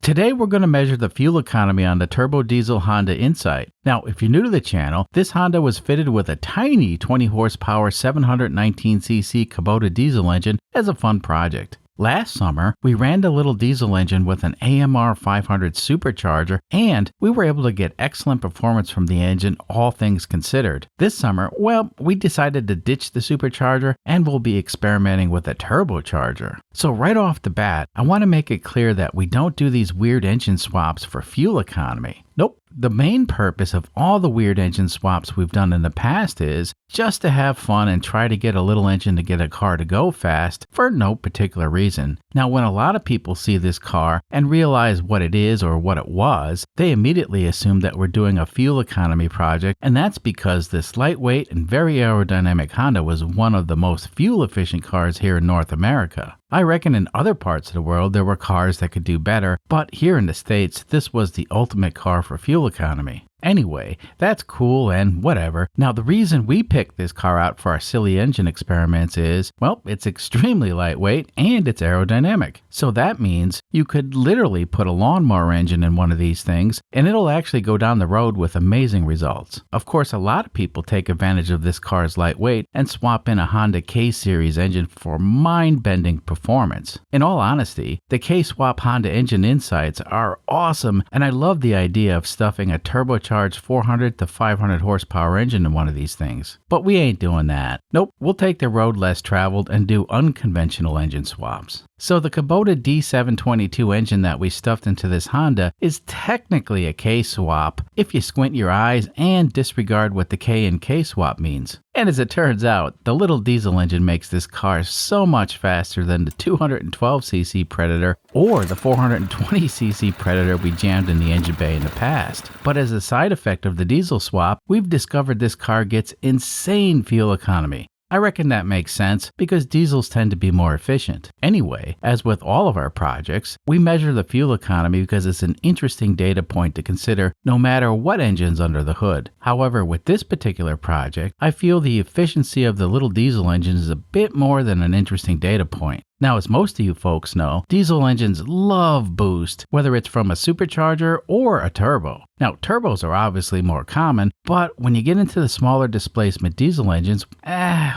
Today we're going to measure the fuel economy on the turbo diesel Honda Insight. Now, if you're new to the channel, this Honda was fitted with a tiny 20 horsepower 719cc Kubota diesel engine as a fun project. Last summer, we ran the little diesel engine with an AMR 500 supercharger, and we were able to get excellent performance from the engine, all things considered. This summer, well, we decided to ditch the supercharger and we'll be experimenting with a turbocharger. So right off the bat, I want to make it clear that we don't do these weird engine swaps for fuel economy. Nope. The main purpose of all the weird engine swaps we've done in the past is just to have fun and try to get a little engine to get a car to go fast for no particular reason. Now, when a lot of people see this car and realize what it is or what it was, they immediately assume that we're doing a fuel economy project, and that's because this lightweight and very aerodynamic Honda was one of the most fuel efficient cars here in North America. I reckon in other parts of the world there were cars that could do better, but here in the States, this was the ultimate car for fuel economy. Anyway, that's cool and whatever. Now, the reason we picked this car out for our silly engine experiments is, well, it's extremely lightweight and it's aerodynamic. So that means you could literally put a lawnmower engine in one of these things and it'll actually go down the road with amazing results. Of course, a lot of people take advantage of this car's lightweight and swap in a Honda K-Series engine for mind-bending performance. In all honesty, the K-Swap Honda engine insights are awesome, and I love the idea of stuffing a turbocharged 400 to 500 horsepower engine in one of these things. But we ain't doing that. Nope, we'll take the road less traveled and do unconventional engine swaps. So the Kubota D722 engine that we stuffed into this Honda is technically a K-swap if you squint your eyes and disregard what the K in K-swap means. And as it turns out, the little diesel engine makes this car so much faster than the 212cc Predator or the 420cc Predator we jammed in the engine bay in the past. But as a side effect of the diesel swap, we've discovered this car gets insane fuel economy. I reckon that makes sense because diesels tend to be more efficient. Anyway, as with all of our projects, we measure the fuel economy because it's an interesting data point to consider no matter what engine's under the hood. However, with this particular project, I feel the efficiency of the little diesel engine is a bit more than an interesting data point. Now, as most of you folks know, diesel engines love boost, whether it's from a supercharger or a turbo. Now, turbos are obviously more common, but when you get into the smaller displacement diesel engines,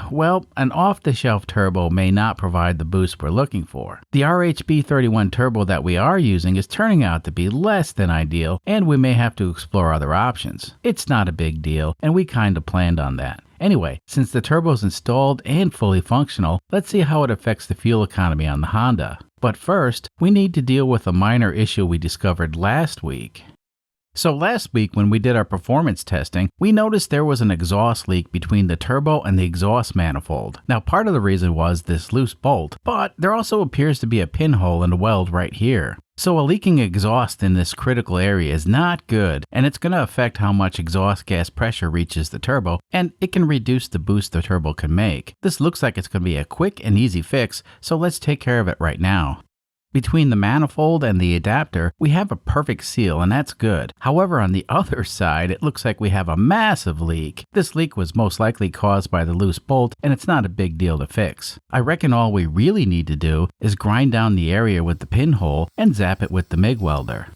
well, an off-the-shelf turbo may not provide the boost we're looking for. The RHB31 turbo that we are using is turning out to be less than ideal, and we may have to explore other options. It's not a big deal, and we kind of planned on that. Anyway, since the turbo's installed and fully functional, let's see how it affects the fuel economy on the Honda. But first, we need to deal with a minor issue we discovered last week. So last week when we did our performance testing, we noticed there was an exhaust leak between the turbo and the exhaust manifold. Now, part of the reason was this loose bolt, but there also appears to be a pinhole in the weld right here. So a leaking exhaust in this critical area is not good, and it's going to affect how much exhaust gas pressure reaches the turbo, and it can reduce the boost the turbo can make. This looks like it's going to be a quick and easy fix, so let's take care of it right now. Between the manifold and the adapter, we have a perfect seal, and that's good. However, on the other side, it looks like we have a massive leak. This leak was most likely caused by the loose bolt, and it's not a big deal to fix. I reckon all we really need to do is grind down the area with the pinhole and zap it with the MIG welder.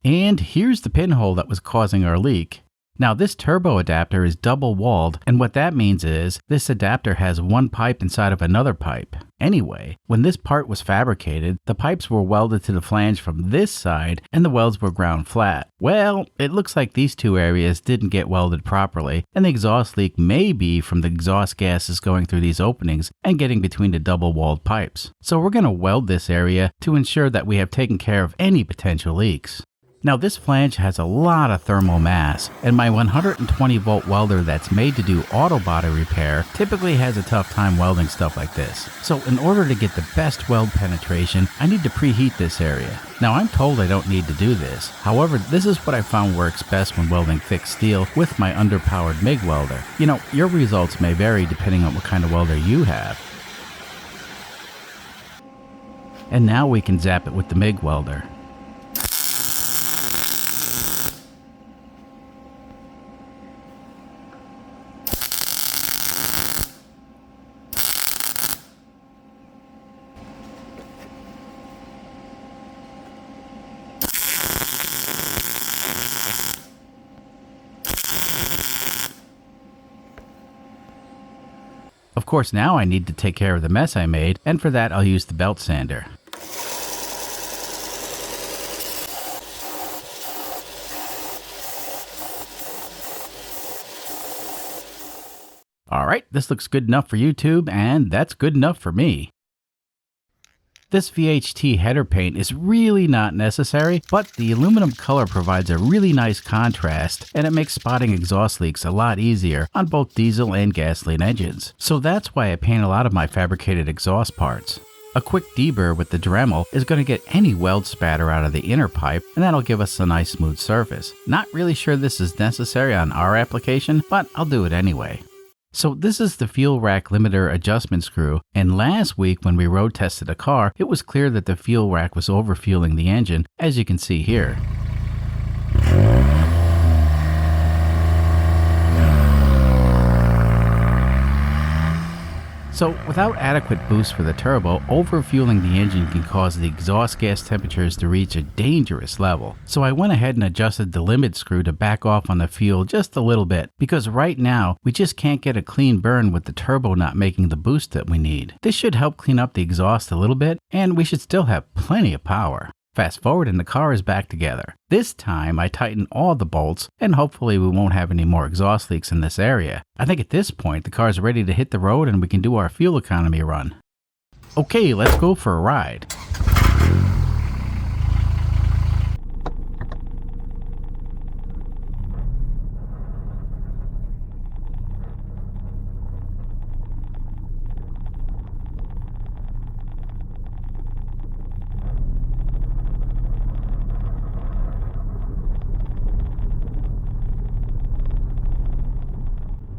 And here's the pinhole that was causing our leak. Now, this turbo adapter is double walled, and what that means is this adapter has one pipe inside of another pipe. Anyway, when this part was fabricated, the pipes were welded to the flange from this side and the welds were ground flat. Well, it looks like these two areas didn't get welded properly, and the exhaust leak may be from the exhaust gases going through these openings and getting between the double walled pipes. So we're going to weld this area to ensure that we have taken care of any potential leaks. Now, this flange has a lot of thermal mass, and my 120 volt welder that's made to do auto body repair typically has a tough time welding stuff like this. So in order to get the best weld penetration, I need to preheat this area. Now, I'm told I don't need to do this. However, this is what I found works best when welding thick steel with my underpowered MIG welder. You know, your results may vary depending on what kind of welder you have. And now we can zap it with the MIG welder. Of course, now I need to take care of the mess I made, and for that I'll use the belt sander. Alright, this looks good enough for YouTube, and that's good enough for me. This VHT header paint is really not necessary, but the aluminum color provides a really nice contrast, and it makes spotting exhaust leaks a lot easier on both diesel and gasoline engines. So that's why I paint a lot of my fabricated exhaust parts. A quick deburr with the Dremel is going to get any weld spatter out of the inner pipe, and that'll give us a nice smooth surface. Not really sure this is necessary on our application, but I'll do it anyway. So this is the fuel rack limiter adjustment screw, and last week when we road tested a car, it was clear that the fuel rack was overfueling the engine, as you can see here. So without adequate boost for the turbo, overfueling the engine can cause the exhaust gas temperatures to reach a dangerous level. So I went ahead and adjusted the limit screw to back off on the fuel just a little bit, because right now we just can't get a clean burn with the turbo not making the boost that we need. This should help clean up the exhaust a little bit, and we should still have plenty of power. Fast forward and the car is back together. This time I tighten all the bolts, and hopefully we won't have any more exhaust leaks in this area. I think at this point the car is ready to hit the road and we can do our fuel economy run. Okay, let's go for a ride.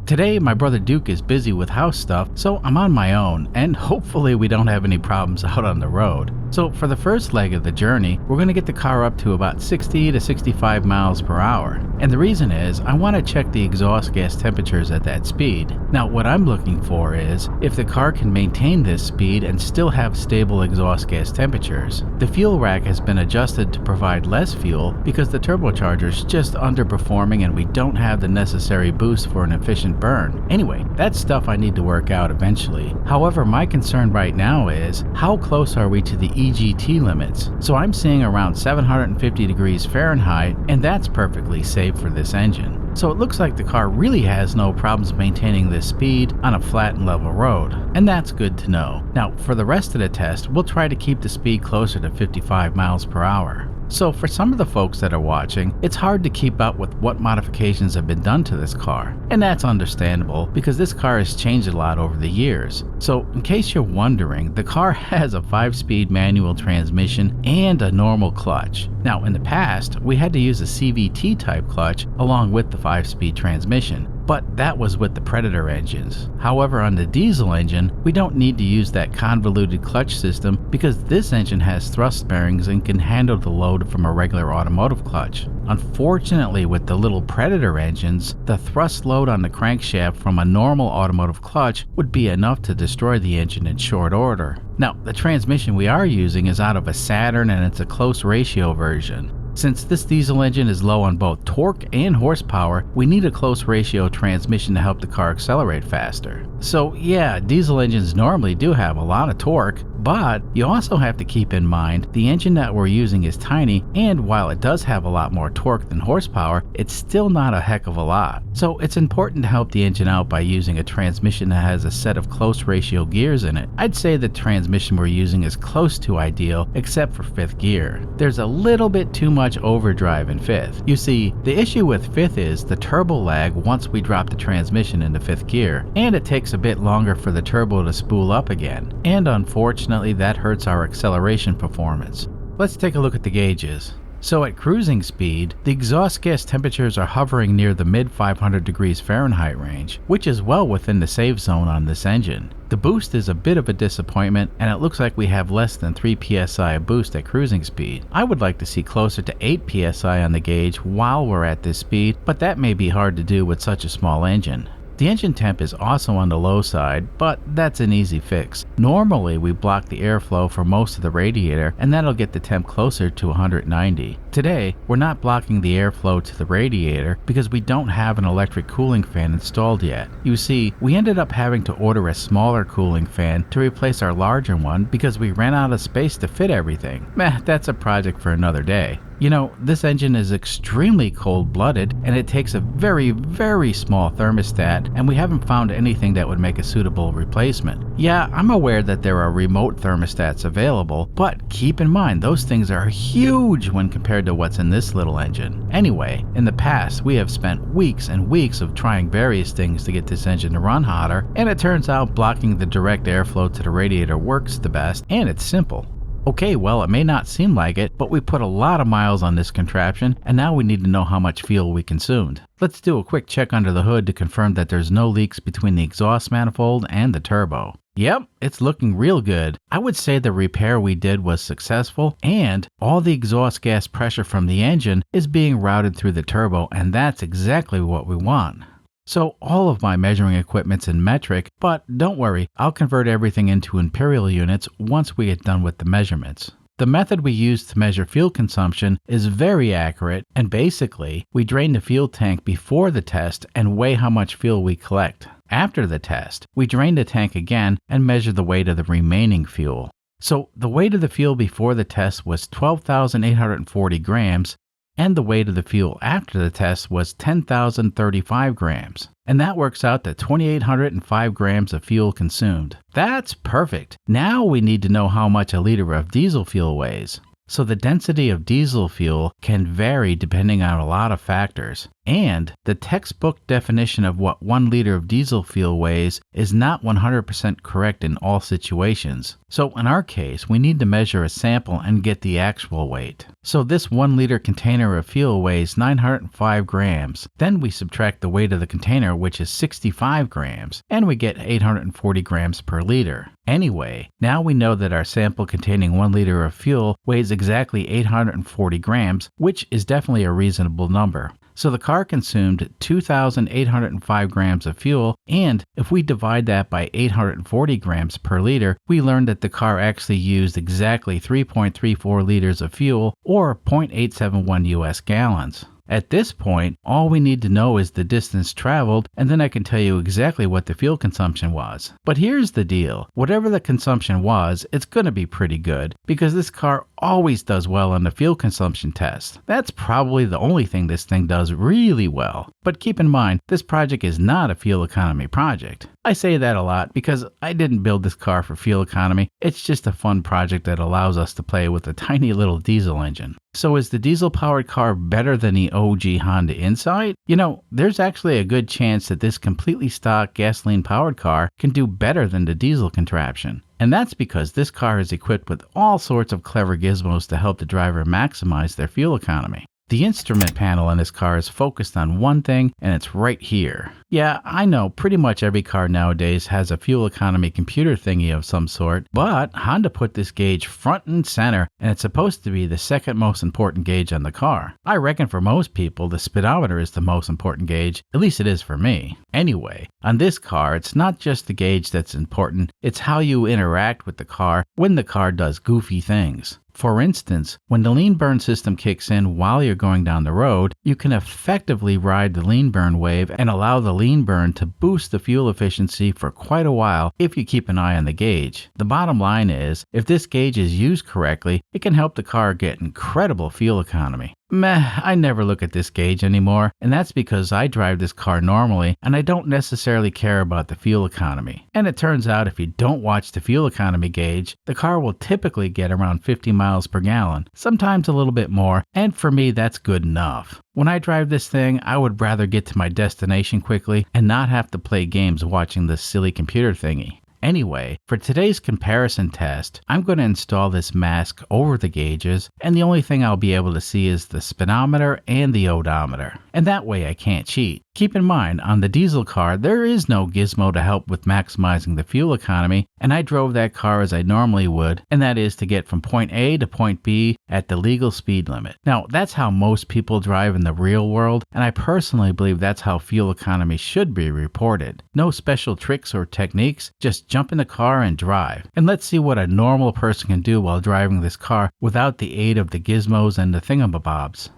Today, my brother Duke is busy with house stuff, so I'm on my own, and hopefully we don't have any problems out on the road. So for the first leg of the journey, we're going to get the car up to about 60 to 65 miles per hour. And the reason is, I want to check the exhaust gas temperatures at that speed. Now what I'm looking for is, if the car can maintain this speed and still have stable exhaust gas temperatures. The fuel rack has been adjusted to provide less fuel because the turbocharger is just underperforming and we don't have the necessary boost for an efficient burn. Anyway, that's stuff I need to work out eventually. However, my concern right now is, how close are we to the EGT limits? So I'm seeing around 750 degrees Fahrenheit, and that's perfectly safe for this engine. So it looks like the car really has no problems maintaining this speed on a flat and level road, and that's good to know. Now for the rest of the test, we'll try to keep the speed closer to 55 miles per hour. So for some of the folks that are watching, it's hard to keep up with what modifications have been done to this car. And that's understandable because this car has changed a lot over the years. So in case you're wondering, the car has a 5-speed manual transmission and a normal clutch. Now in the past, we had to use a CVT type clutch along with the 5-speed transmission. But that was with the Predator engines. However, on the diesel engine, we don't need to use that convoluted clutch system because this engine has thrust bearings and can handle the load from a regular automotive clutch. Unfortunately, with the little Predator engines, the thrust load on the crankshaft from a normal automotive clutch would be enough to destroy the engine in short order. Now, the transmission we are using is out of a Saturn and it's a close ratio version. Since this diesel engine is low on both torque and horsepower, we need a close ratio transmission to help the car accelerate faster. So yeah, diesel engines normally do have a lot of torque, but you also have to keep in mind the engine that we're using is tiny, and while it does have a lot more torque than horsepower, it's still not a heck of a lot. So it's important to help the engine out by using a transmission that has a set of close ratio gears in it. I'd say the transmission we're using is close to ideal, except for 5th gear. There's a little bit too much overdrive in 5th. You see, the issue with 5th is the turbo lag once we drop the transmission into 5th gear, and it takes a bit longer for the turbo to spool up again, and unfortunately that hurts our acceleration performance. Let's take a look at the gauges. So at cruising speed, the exhaust gas temperatures are hovering near the mid 500 degrees Fahrenheit range, which is well within the safe zone on this engine. The boost is a bit of a disappointment, and it looks like we have less than 3 psi of boost at cruising speed. I would like to see closer to 8 psi on the gauge while we're at this speed, but that may be hard to do with such a small engine. The engine temp is also on the low side, but that's an easy fix. Normally, we block the airflow for most of the radiator, and that'll get the temp closer to 190. Today, we're not blocking the airflow to the radiator because we don't have an electric cooling fan installed yet. You see, we ended up having to order a smaller cooling fan to replace our larger one because we ran out of space to fit everything. Meh, that's a project for another day. You know, this engine is extremely cold-blooded, and it takes a very, very small thermostat, and we haven't found anything that would make a suitable replacement. Yeah, I'm aware that there are remote thermostats available, but keep in mind those things are huge when compared to what's in this little engine. Anyway, in the past, we have spent weeks and weeks of trying various things to get this engine to run hotter, and it turns out blocking the direct airflow to the radiator works the best, and it's simple. Okay, well, it may not seem like it, but we put a lot of miles on this contraption, and now we need to know how much fuel we consumed. Let's do a quick check under the hood to confirm that there's no leaks between the exhaust manifold and the turbo. Yep, it's looking real good. I would say the repair we did was successful, and all the exhaust gas pressure from the engine is being routed through the turbo, and that's exactly what we want. So all of my measuring equipment's in metric, but don't worry, I'll convert everything into imperial units once we get done with the measurements. The method we use to measure fuel consumption is very accurate, and basically, we drain the fuel tank before the test and weigh how much fuel we collect. After the test, we drain the tank again and measure the weight of the remaining fuel. So the weight of the fuel before the test was 12,840 grams, and the weight of the fuel after the test was 10,035 grams. And that works out to 2,805 grams of fuel consumed. That's perfect. Now we need to know how much a liter of diesel fuel weighs. So the density of diesel fuel can vary depending on a lot of factors. And the textbook definition of what 1 liter of diesel fuel weighs is not 100% correct in all situations. So in our case, we need to measure a sample and get the actual weight. So this 1 liter container of fuel weighs 905 grams. Then we subtract the weight of the container, which is 65 grams, and we get 840 grams per liter. Anyway, now we know that our sample containing 1 liter of fuel weighs exactly 840 grams, which is definitely a reasonable number. So the car consumed 2,805 grams of fuel, and if we divide that by 840 grams per liter, we learn that the car actually used exactly 3.34 liters of fuel, or 0.871 US gallons. At this point, all we need to know is the distance traveled, and then I can tell you exactly what the fuel consumption was. But here's the deal. Whatever the consumption was, it's going to be pretty good, because this car always does well on the fuel consumption test. That's probably the only thing this thing does really well. But keep in mind, this project is not a fuel economy project. I say that a lot because I didn't build this car for fuel economy. It's just a fun project that allows us to play with a tiny little diesel engine. So is the diesel-powered car better than the OG Honda Insight? You know, there's actually a good chance that this completely stock gasoline-powered car can do better than the diesel contraption. And that's because this car is equipped with all sorts of clever gizmos to help the driver maximize their fuel economy. The instrument panel in this car is focused on one thing, and it's right here. Yeah, I know pretty much every car nowadays has a fuel economy computer thingy of some sort, but Honda put this gauge front and center, and it's supposed to be the second most important gauge on the car. I reckon for most people, the speedometer is the most important gauge, at least it is for me. Anyway, on this car, it's not just the gauge that's important, it's how you interact with the car when the car does goofy things. For instance, when the lean burn system kicks in while you're going down the road, you can effectively ride the lean burn wave and allow the lean burn to boost the fuel efficiency for quite a while if you keep an eye on the gauge. The bottom line is, if this gauge is used correctly, it can help the car get incredible fuel economy. Meh, I never look at this gauge anymore, and that's because I drive this car normally and I don't necessarily care about the fuel economy. And it turns out if you don't watch the fuel economy gauge, the car will typically get around 50 miles per gallon, sometimes a little bit more, and for me that's good enough. When I drive this thing, I would rather get to my destination quickly and not have to play games watching this silly computer thingy. Anyway, for today's comparison test, I'm going to install this mask over the gauges, and the only thing I'll be able to see is the speedometer and the odometer. And that way I can't cheat. Keep in mind, on the diesel car, there is no gizmo to help with maximizing the fuel economy, and I drove that car as I normally would, and that is to get from point A to point B at the legal speed limit. Now, that's how most people drive in the real world, and I personally believe that's how fuel economy should be reported. No special tricks or techniques, just jump in the car and drive. And let's see what a normal person can do while driving this car without the aid of the gizmos and the thingamabobs.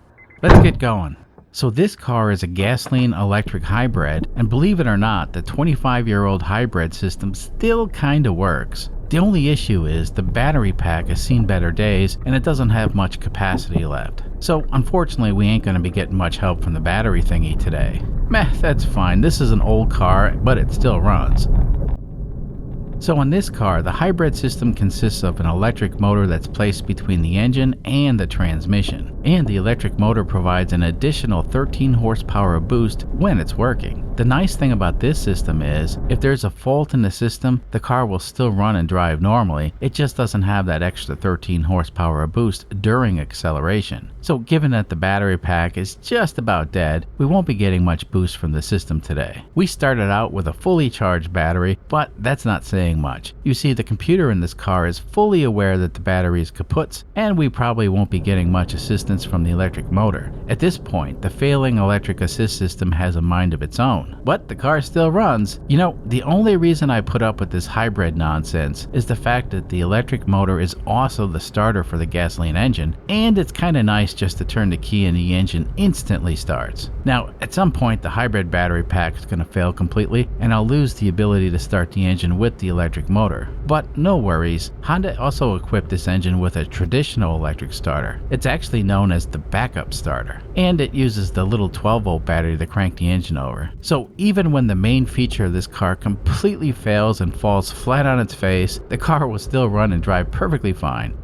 Let's get going. So this car is a gasoline-electric hybrid, and believe it or not, the 25-year-old hybrid system still kinda works. The only issue is the battery pack has seen better days and it doesn't have much capacity left. So unfortunately we ain't gonna be getting much help from the battery thingy today. Meh, that's fine, this is an old car, but it still runs. So on this car, the hybrid system consists of an electric motor that's placed between the engine and the transmission. And the electric motor provides an additional 13 horsepower boost when it's working. The nice thing about this system is, if there's a fault in the system, the car will still run and drive normally, it just doesn't have that extra 13 horsepower boost during acceleration. So given that the battery pack is just about dead, we won't be getting much boost from the system today. We started out with a fully charged battery, but that's not saying much. You see, the computer in this car is fully aware that the battery is kaput, and we probably won't be getting much assistance from the electric motor. At this point, the failing electric assist system has a mind of its own, but the car still runs. You know, the only reason I put up with this hybrid nonsense is the fact that the electric motor is also the starter for the gasoline engine, and it's kinda nice just to turn the key and the engine instantly starts. Now, at some point, the hybrid battery pack is gonna fail completely, and I'll lose the ability to start the engine with the electric motor. But no worries, Honda also equipped this engine with a traditional electric starter. It's actually known as the backup starter, and it uses the little 12-volt battery to crank the engine over. So even when the main feature of this car completely fails and falls flat on its face, the car will still run and drive perfectly fine.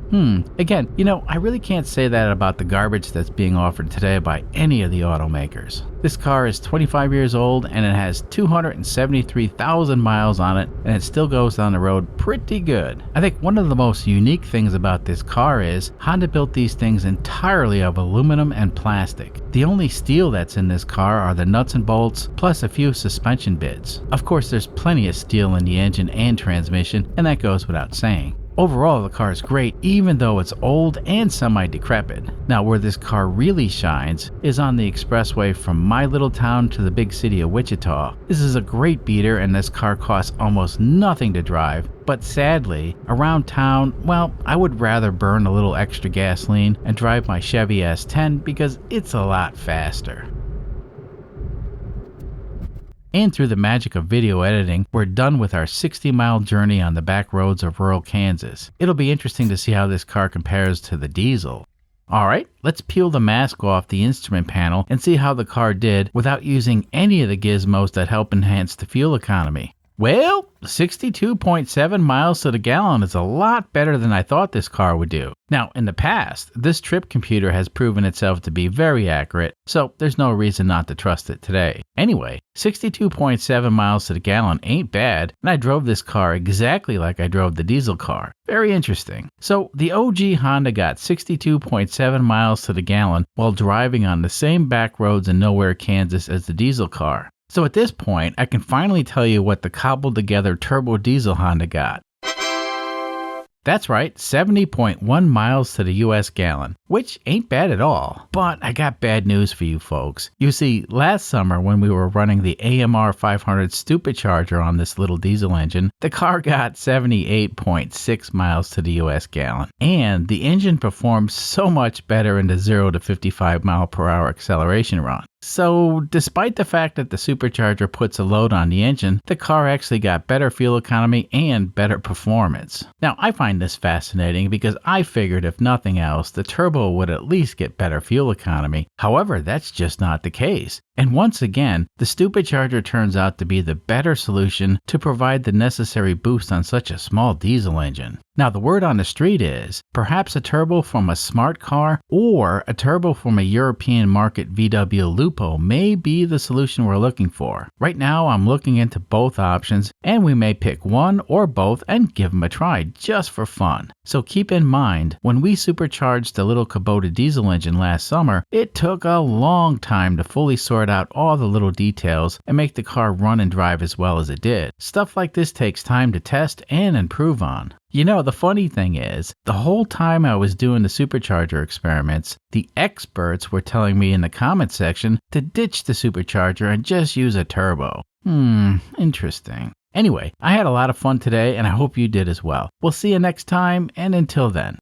Again, you know, I really can't say that about the garbage that's being offered today by any of the automakers. This car is 25 years old and it has 273,000 miles on it, and it still goes down the road pretty good. I think one of the most unique things about this car is Honda built these things entirely of aluminum and plastic. The only steel that's in this car are the nuts and bolts, plus a few suspension bits. Of course, there's plenty of steel in the engine and transmission, and that goes without saying. Overall, the car is great, even though it's old and semi-decrepit. Now, where this car really shines is on the expressway from my little town to the big city of Wichita. This is a great beater, and this car costs almost nothing to drive. But sadly, around town, well, I would rather burn a little extra gasoline and drive my Chevy S10 because it's a lot faster. And through the magic of video editing, we're done with our 60-mile journey on the back roads of rural Kansas. It'll be interesting to see how this car compares to the diesel. Alright, let's peel the mask off the instrument panel and see how the car did without using any of the gizmos that help enhance the fuel economy. Well, 62.7 miles to the gallon is a lot better than I thought this car would do. Now, in the past, this trip computer has proven itself to be very accurate, so there's no reason not to trust it today. Anyway, 62.7 miles to the gallon ain't bad, and I drove this car exactly like I drove the diesel car. Very interesting. So, the OG Honda got 62.7 miles to the gallon while driving on the same back roads in nowhere, Kansas as the diesel car. So at this point, I can finally tell you what the cobbled together turbo diesel Honda got. That's right, 70.1 miles to the US gallon, which ain't bad at all. But I got bad news for you folks. You see, last summer when we were running the AMR 500 supercharger on this little diesel engine, the car got 78.6 miles to the US gallon. And the engine performed so much better in the 0 to 55 mile per hour acceleration run. So, despite the fact that the supercharger puts a load on the engine, the car actually got better fuel economy and better performance. Now, I find this fascinating because I figured if nothing else, the turbo would at least get better fuel economy. However, that's just not the case. And once again, the supercharger turns out to be the better solution to provide the necessary boost on such a small diesel engine. Now, the word on the street is perhaps a turbo from a smart car or a turbo from a European market VW Lupo may be the solution we're looking for. Right now, I'm looking into both options, and we may pick one or both and give them a try just for fun. So keep in mind, when we supercharged the little Kubota diesel engine last summer, it took a long time to fully sort out all the little details and make the car run and drive as well as it did. Stuff like this takes time to test and improve on. You know, the funny thing is, the whole time I was doing the supercharger experiments, the experts were telling me in the comment section to ditch the supercharger and just use a turbo. Interesting. Anyway, I had a lot of fun today and I hope you did as well. We'll see you next time, and until then.